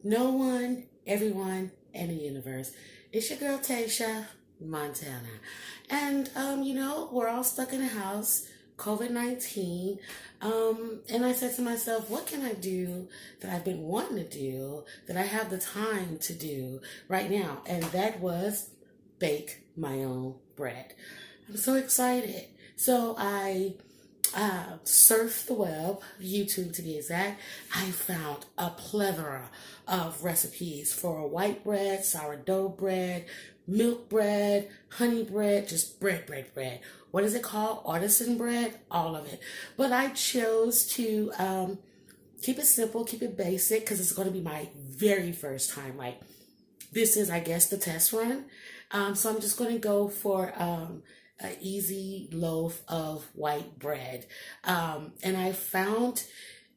No one, everyone, and the universe. It's your girl Tasha Montana. And we're all stuck in the house, COVID-19. And I said to myself, what can I do that I've been wanting to do, that I have the time to do right now? And that was bake my own bread. I'm so excited. So I surfed the web, YouTube to be exact. I found a plethora of recipes for white bread, sourdough bread, milk bread, honey bread, just bread. What is it called? Artisan bread? All of it. But I chose to keep it simple, keep it basic, because it's going to be my very first time. Like, this is, I guess, the test run. So I'm just going to go for an easy loaf of white bread. And I found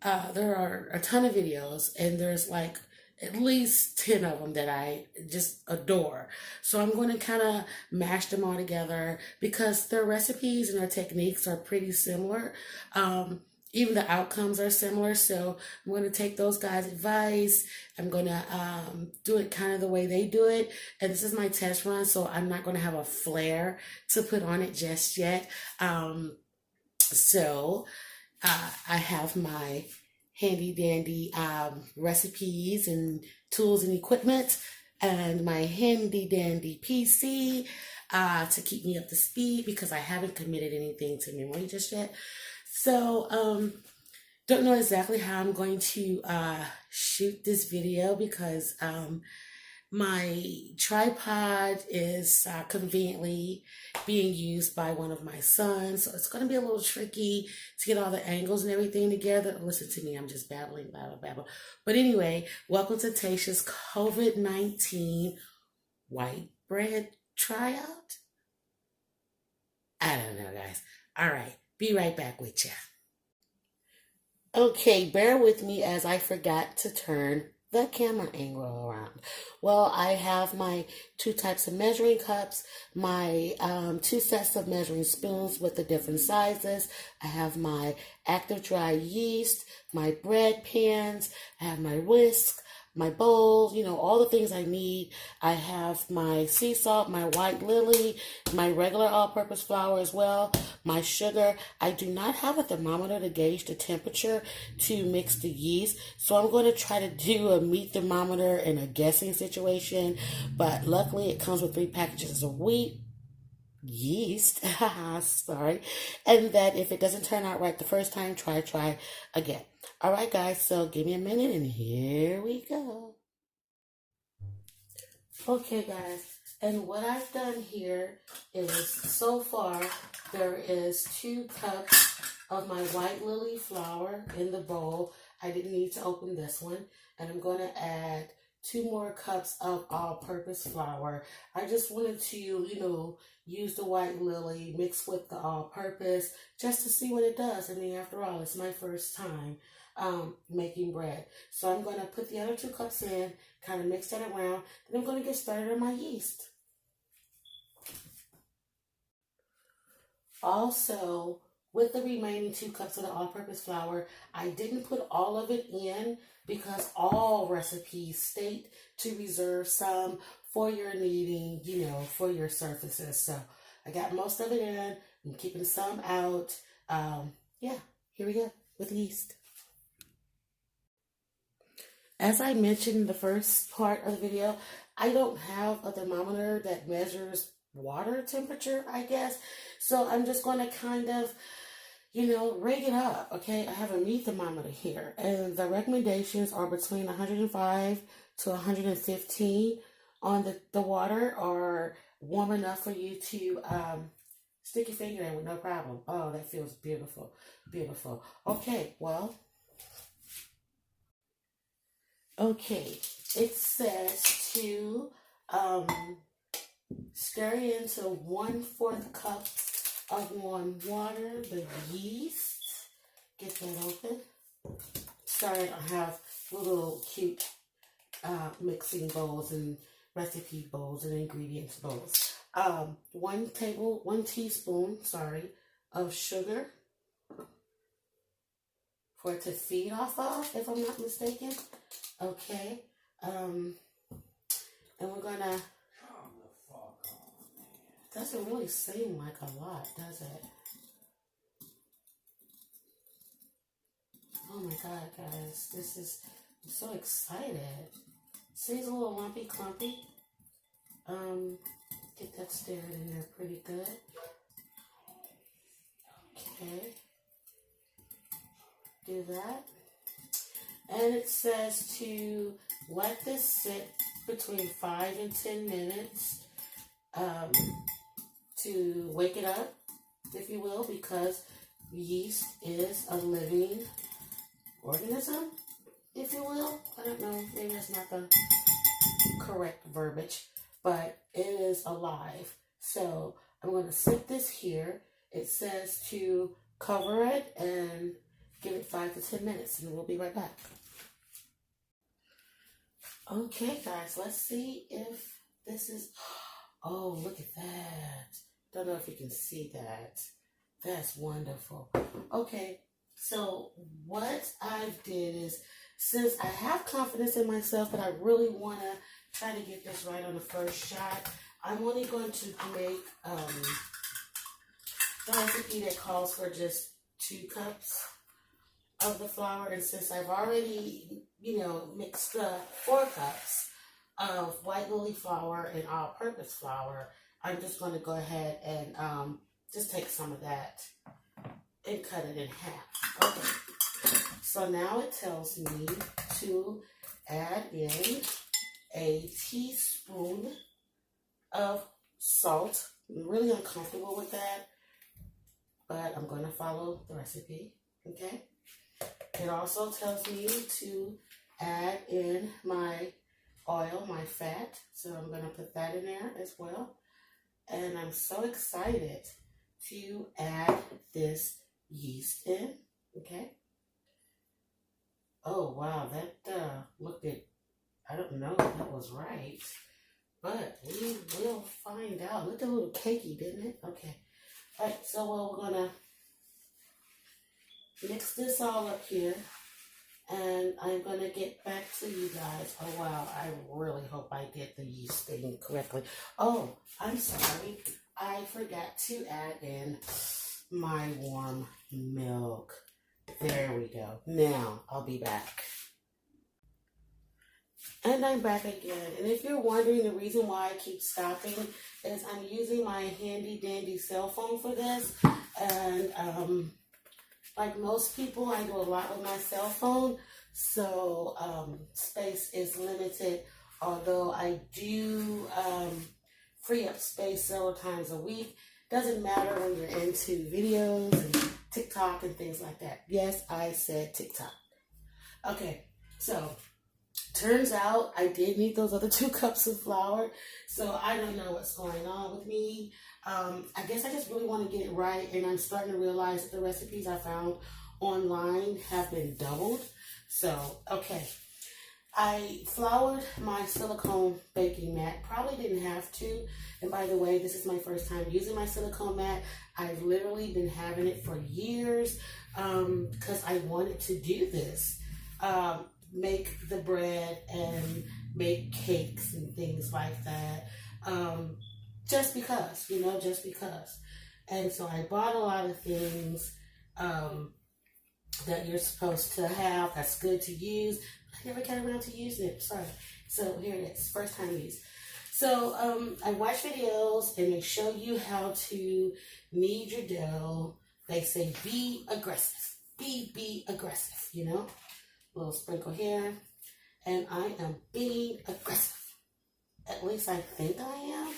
there are a ton of videos, and there's like at least 10 of them that I just adore. So I'm going to kind of mash them all together because their recipes and their techniques are pretty similar. Even the outcomes are similar. So I'm going to take those guys' advice. I'm going to do it kind of the way they do it. And this is my test run, so I'm not going to have a flair to put on it just yet. So I have my handy dandy recipes and tools and equipment, and my handy dandy PC to keep me up to speed because I haven't committed anything to memory just yet. So, don't know exactly how I'm going to shoot this video because my tripod is conveniently being used by one of my sons. So it's going to be a little tricky to get all the angles and everything together. Listen to me, I'm just babbling. But anyway, welcome to Tasha's COVID-19 white bread tryout. I don't know, guys. All right. Be right back with you. Okay, bear with me as I forgot to turn the camera angle around. Well, I have my two types of measuring cups, my two sets of measuring spoons with the different sizes. I have my active dry yeast, my bread pans, I have my whisk, my bowl, all the things I need. I have my sea salt, my white lily, my regular all-purpose flour as well, my sugar. I do not have a thermometer to gauge the temperature to mix the yeast, so I'm going to try to do a meat thermometer in a guessing situation, but luckily it comes with 3 packages of wheat, yeast, sorry, and that if it doesn't turn out right the first time, try again. All right, guys, so give me a minute, and here we go. Okay, guys, and what I've done here is, so far, there is 2 cups of my white lily flour in the bowl. I didn't need to open this one, and I'm going to add 2 more cups of all-purpose flour. I just wanted to, use the white lily mixed with the all-purpose just to see what it does. I mean, after all, it's my first time making bread. So I'm going to put the other 2 cups in, kind of mix that around, then I'm going to get started on my yeast. Also, with the remaining 2 cups of the all-purpose flour, I didn't put all of it in because all recipes state to reserve some for your kneading, for your surfaces. So I got most of it in. I'm keeping some out. Yeah, here we go with yeast. As I mentioned in the first part of the video, I don't have a thermometer that measures water temperature, I guess. So I'm just going to kind of, rate it up, okay? I have a meat thermometer here, and the recommendations are between 105 to 115 on the water, or warm enough for you to stick your finger in with no problem. Oh, that feels beautiful, beautiful. Okay, well, okay, it says to stir into 1/4 cup of warm water, the yeast. Get that open. Sorry, I don't have little cute mixing bowls and recipe bowls and ingredients bowls. 1 teaspoon, of sugar for it to feed off of, if I'm not mistaken. Okay. Um, and we're gonna, doesn't really seem like a lot, does it? Oh my God, guys, I'm so excited. Seems a little lumpy clumpy. Get that stirred in there pretty good. Okay. Do that. And it says to let this sit between 5 and 10 minutes to wake it up, if you will, because yeast is a living organism, if you will. I don't know, maybe that's not the correct verbiage, but it is alive. So I'm going to sit this here. It says to cover it and give it 5 to 10 minutes, and we'll be right back. Okay, guys, let's see if this is, oh, look at that. Don't know if you can see that. That's wonderful. Okay, so what I did is, since I have confidence in myself, but I really want to try to get this right on the first shot, I'm only going to make the recipe that calls for just 2 cups of the flour. And since I've already, mixed 4 cups of white lily flour and all-purpose flour, I'm just going to go ahead and just take some of that and cut it in half. Okay. So now it tells me to add in a teaspoon of salt. I'm really uncomfortable with that, but I'm going to follow the recipe. Okay. It also tells me to add in my oil, my fat. So I'm going to put that in there as well. And I'm so excited to add this yeast in. Okay. Oh, wow. That looked at, I don't know if that was right, but we will find out. Looked a little cakey, didn't it? Okay. All right. So we're going to mix this all up here, and I'm going to get back to you guys. Oh, wow, I really hope I did the yeast thing correctly. Oh, I'm sorry. I forgot to add in my warm milk. There we go. Now, I'll be back. And I'm back again. And if you're wondering the reason why I keep stopping is I'm using my handy dandy cell phone for this. And, like most people, I do a lot with my cell phone, so space is limited, although I do free up space several times a week. Doesn't matter when you're into videos and TikTok and things like that. Yes, I said TikTok. Okay, so turns out I did need those other 2 cups of flour, so I don't know what's going on with me. I guess I just really want to get it right, and I'm starting to realize that the recipes I found online have been doubled. So, okay. I floured my silicone baking mat. Probably didn't have to. And by the way, this is my first time using my silicone mat. I've literally been having it for years because I wanted to do this. Make the bread and make cakes and things like that. Just because, just because. And so I bought a lot of things that you're supposed to have that's good to use. I never got around to using it. Sorry. So here it is. First time use. So I watch videos and they show you how to knead your dough. They say be aggressive. Be aggressive, A little sprinkle here. And I am being aggressive. At least I think I am.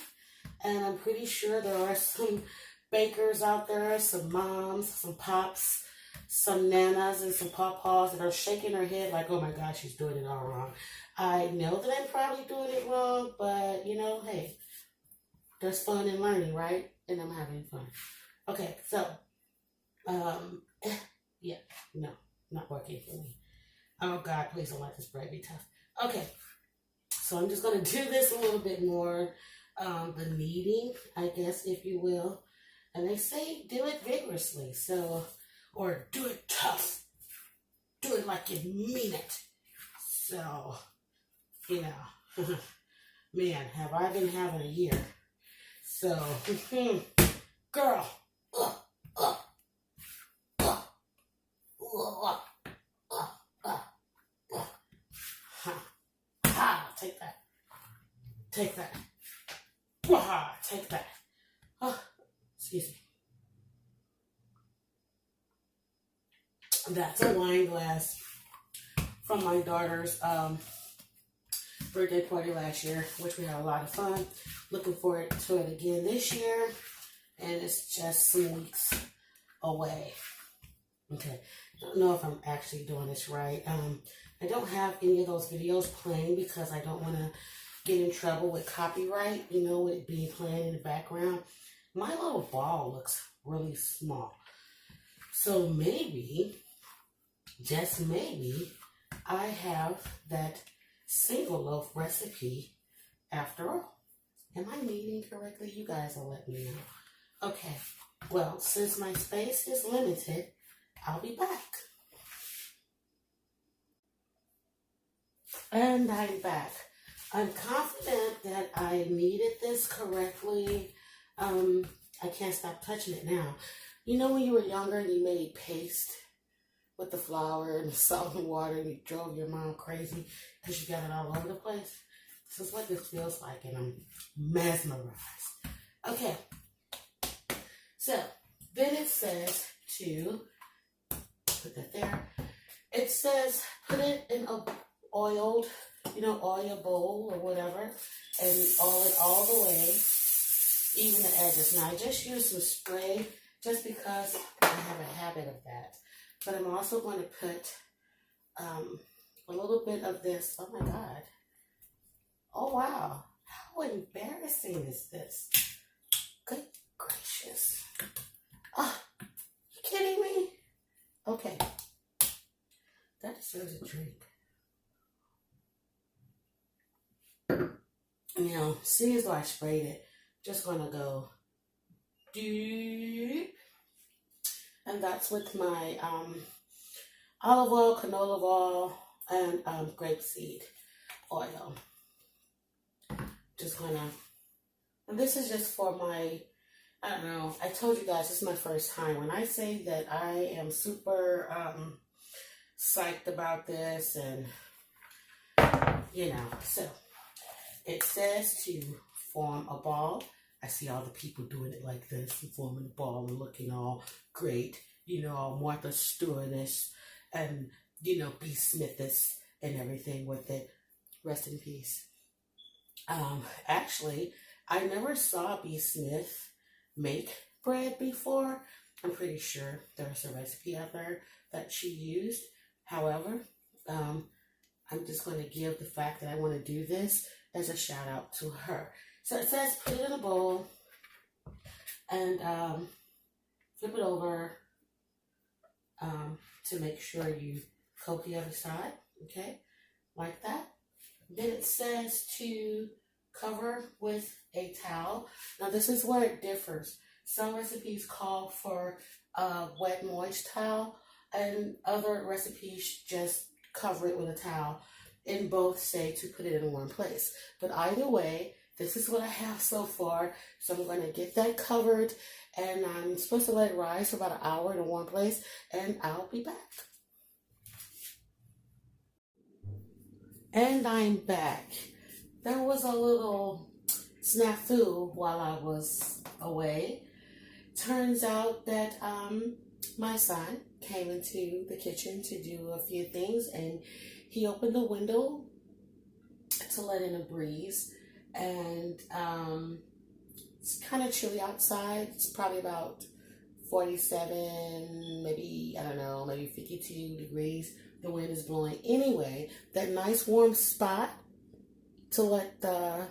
And I'm pretty sure there are some bakers out there, some moms, some pops, some nanas, and some pawpaws that are shaking their head like, oh my gosh, she's doing it all wrong. I know that I'm probably doing it wrong, but, hey, there's fun in learning, right? And I'm having fun. Okay, so, yeah, no, not working for me. Oh, God, please don't let this bread be tough. Okay, so I'm just going to do this a little bit more. The kneading, I guess, if you will. And they say do it vigorously, or do it tough. Do it like you mean it. So, you know, man, have I been having a year. So, girl, uh, uh, uh, uh, ha, take that, take that, take that. Excuse me. That's a wine glass from my daughter's birthday party last year, which we had a lot of fun. Looking forward to it again this year, and it's just some weeks away. Okay, I don't know if I'm actually doing this right. I don't have any of those videos playing because I don't want to get in trouble with copyright, you know, with it being playing in the background. My little ball looks really small. So maybe, just maybe, I have that single loaf recipe after all. Am I meaning correctly? You guys will let me know. Okay, well, since my space is limited, I'll be back. And I'm back. I'm confident that I kneaded this correctly. I can't stop touching it now. You know when you were younger and you made paste with the flour and the salt and water and you drove your mom crazy because you got it all over the place? This is what this feels like, and I'm mesmerized. Okay. So, then it says to put that there. It says put it in a oiled, oil bowl or whatever, and oil it all the way, even the edges. Now, I just used some spray just because I have a habit of that. But I'm also going to put a little bit of this. Oh, my God. Oh, wow. How embarrassing is this? Good gracious. Oh, you kidding me? Okay. That deserves a drink. Now, seeing as though I sprayed it, just going to go deep. And that's with my olive oil, canola oil, and grapeseed oil. Just going to, and this is just for my, I don't know, I told you guys this is my first time. When I say that I am super psyched about this, and, so it says to form a ball. I see all the people doing it like this, and forming a ball and looking all great, all Martha Stewart-ish and, B. Smith-ish and everything with it. Rest in peace. Actually, I never saw B. Smith make bread before. I'm pretty sure there's a recipe out there that she used. However, I'm just going to give the fact that I want to do this as a shout out to her. So it says put it in a bowl and flip it over to make sure you coat the other side, okay, like that. Then it says to cover with a towel. Now this is where it differs. Some recipes call for a wet moist towel, and other recipes just cover it with a towel, and both say to put it in a warm place. But either way, this is what I have so far. So I'm going to get that covered, and I'm supposed to let it rise for about an hour in a warm place, and I'll be back. And I'm back. There was a little snafu while I was away. Turns out that my son came into the kitchen to do a few things, and he opened the window to let in a breeze. And it's kind of chilly outside. It's probably about 47, maybe 52 degrees. The wind is blowing. Anyway, that nice warm spot to let the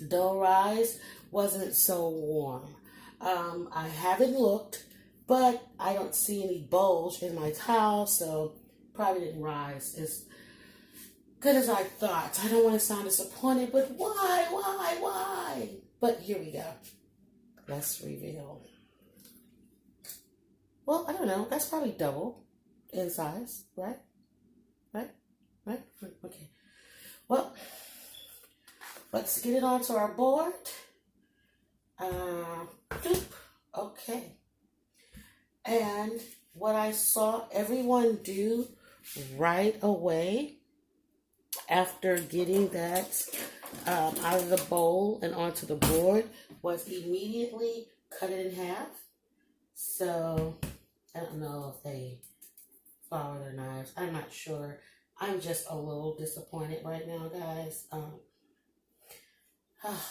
dough rise wasn't so warm. I haven't looked, but I don't see any bulge in my towel, so probably didn't rise as good as I thought. I don't want to sound disappointed, but why? But here we go. Let's reveal. Well, I don't know. That's probably double in size, right? Okay. Well, let's get it onto our board. Doop. Okay. And what I saw everyone do right away after getting that out of the bowl and onto the board was immediately cut it in half. So I don't know if they follow their knives. I'm not sure. I'm just a little disappointed right now, guys.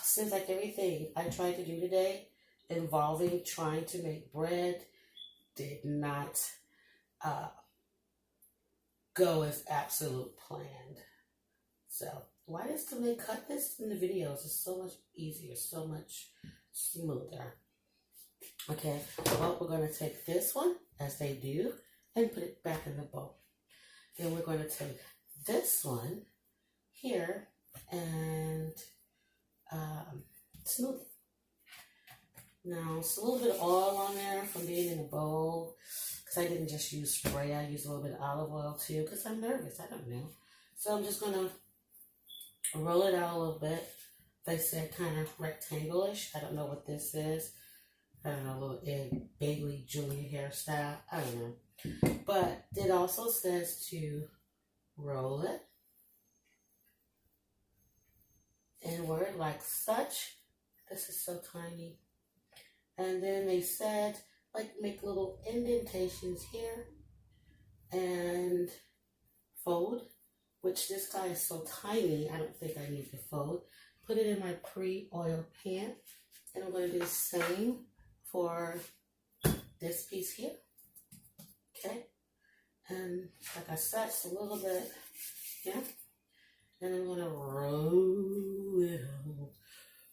Seems like everything I tried to do today involving trying to make bread did not go as absolute planned. So why does they cut this in the videos? It's so much easier, so much smoother. Okay, well, we're going to take this one, as they do, and put it back in the bowl. Then we're going to take this one here and smooth it. Now, it's a little bit of oil on there from being in the bowl, because I didn't just use spray. I used a little bit of olive oil too, because I'm nervous. I don't know. So I'm just going to roll it out a little bit. They said kind of rectangle-ish. I don't know what this is. I don't know, a little Ed Bailey Junior hairstyle. I don't know. But it also says to roll it inward like such. This is so tiny. And then they said, like, make little indentations here and fold, which this guy is so tiny, I don't think I need to fold. Put it in my pre-oiled pan. And I'm going to do the same for this piece here. Okay. And like I said, it's a little bit, yeah. And I'm going to roll it out.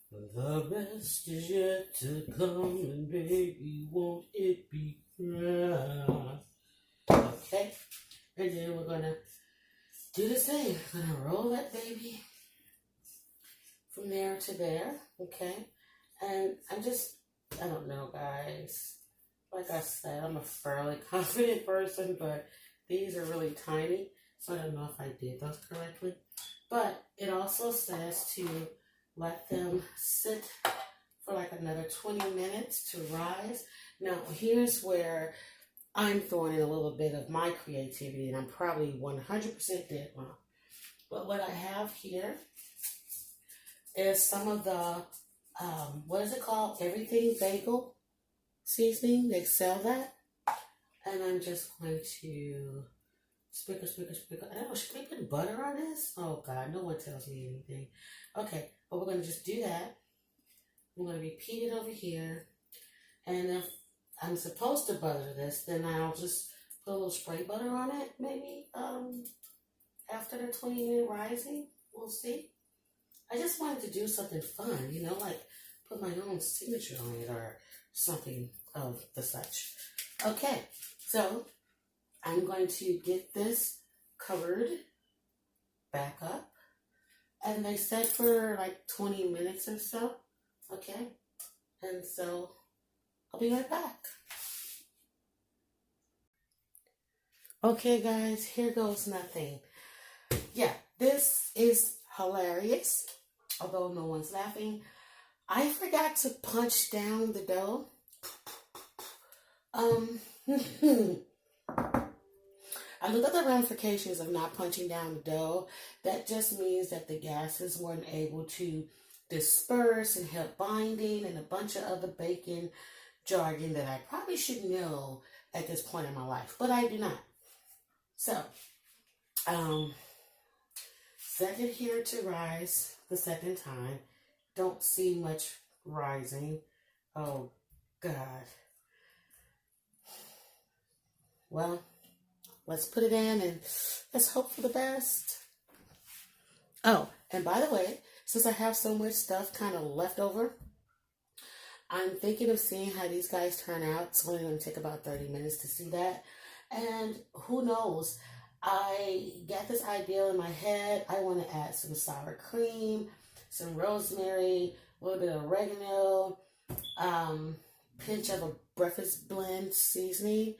The best is yet to come, and baby, won't it be right? Okay. And then we're going to do the same. I'm going to roll that baby from there to there. Okay. And I don't know, guys. Like I said, I'm a fairly confident person, but these are really tiny, so I don't know if I did those correctly. But it also says to let them sit for like another 20 minutes to rise. Now, here's where I'm throwing in a little bit of my creativity, and I'm probably 100% dead wrong. But what I have here is some of the what is it called? Everything bagel seasoning. They sell that. And I'm just going to sprinkle. I don't know, should we put butter on this? Oh, God, no one tells me anything. Okay, but we're going to just do that. I'm going to repeat it over here. And if I'm supposed to butter this, then I'll just put a little spray butter on it, maybe after the 20-minute rising. We'll see. I just wanted to do something fun, you know, like put my own signature on it or something of the such. Okay, so I'm going to get this covered back up. And they said for like 20 minutes or so. Okay, and so I'll be right back. Okay, guys, here goes nothing. Yeah, this is hilarious. Although no one's laughing, I forgot to punch down the dough. I looked at the ramifications of not punching down the dough. That just means that the gases weren't able to disperse and help binding and a bunch of other baking jargon that I probably should know at this point in my life, but I do not. So, set it here to rise the second time. Don't see much rising. Oh, God. Well, let's put it in and let's hope for the best. Oh, and by the way, since I have so much stuff kind of left over, I'm thinking of seeing how these guys turn out. It's only going to take about 30 minutes to see that. And who knows? I got this idea in my head. I want to add some sour cream, some rosemary, a little bit of oregano, pinch of a breakfast blend seasoning,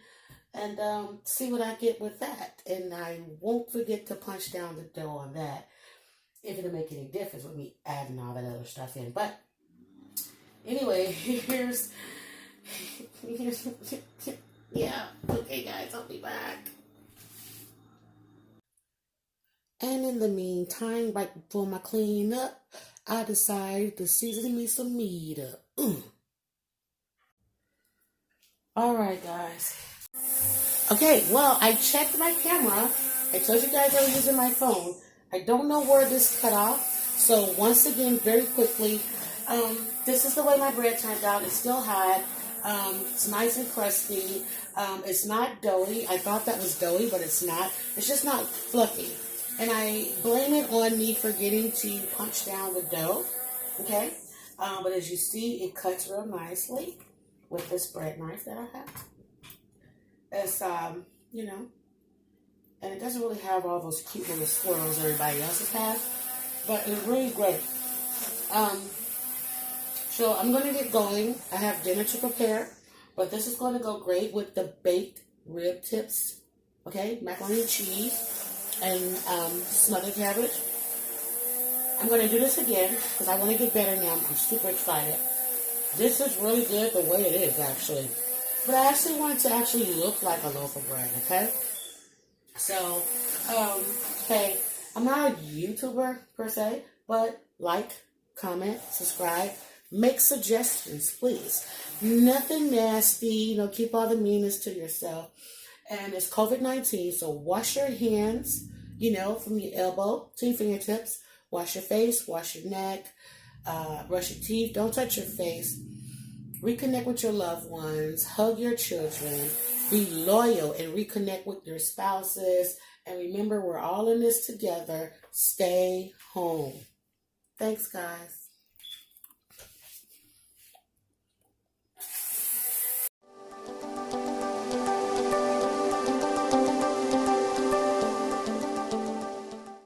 and see what I get with that. And I won't forget to punch down the dough on that. if it'll make any difference with me adding all that other stuff in. But anyway, here's yeah. Okay, guys, I'll be back. And in the meantime, right before my clean up, I decided to season me some meat up. All right, guys. Okay, well, I checked my camera. I told you guys I was using my phone. I don't know where this cut off. So once again, very quickly, this is the way my bread turned out. It's still hot. It's nice and crusty. It's not doughy. I thought that was doughy, but it's not. It's just not fluffy. And I blame it on me forgetting to punch down the dough. Okay? But as you see, it cuts real nicely with this bread knife that I have. It's, you know, and it doesn't really have all those cute little swirls everybody else's has, but it's really great. So I'm going to get going. I have dinner to prepare, but this is going to go great with the baked rib tips, okay, macaroni and cheese, and smothered cabbage. I'm going to do this again because I want to get better now. I'm super excited. This is really good the way it is, actually. But I actually want it to actually look like a loaf of bread, okay? So, hey, I'm not a YouTuber per se, but like, comment, subscribe, make suggestions, please. Nothing nasty, keep all the meanness to yourself. And it's COVID-19, so wash your hands, from your elbow to your fingertips. Wash your face, wash your neck, brush your teeth, don't touch your face. Reconnect with your loved ones, hug your children, be loyal and reconnect with your spouses. And remember, we're all in this together. Stay home. Thanks, guys.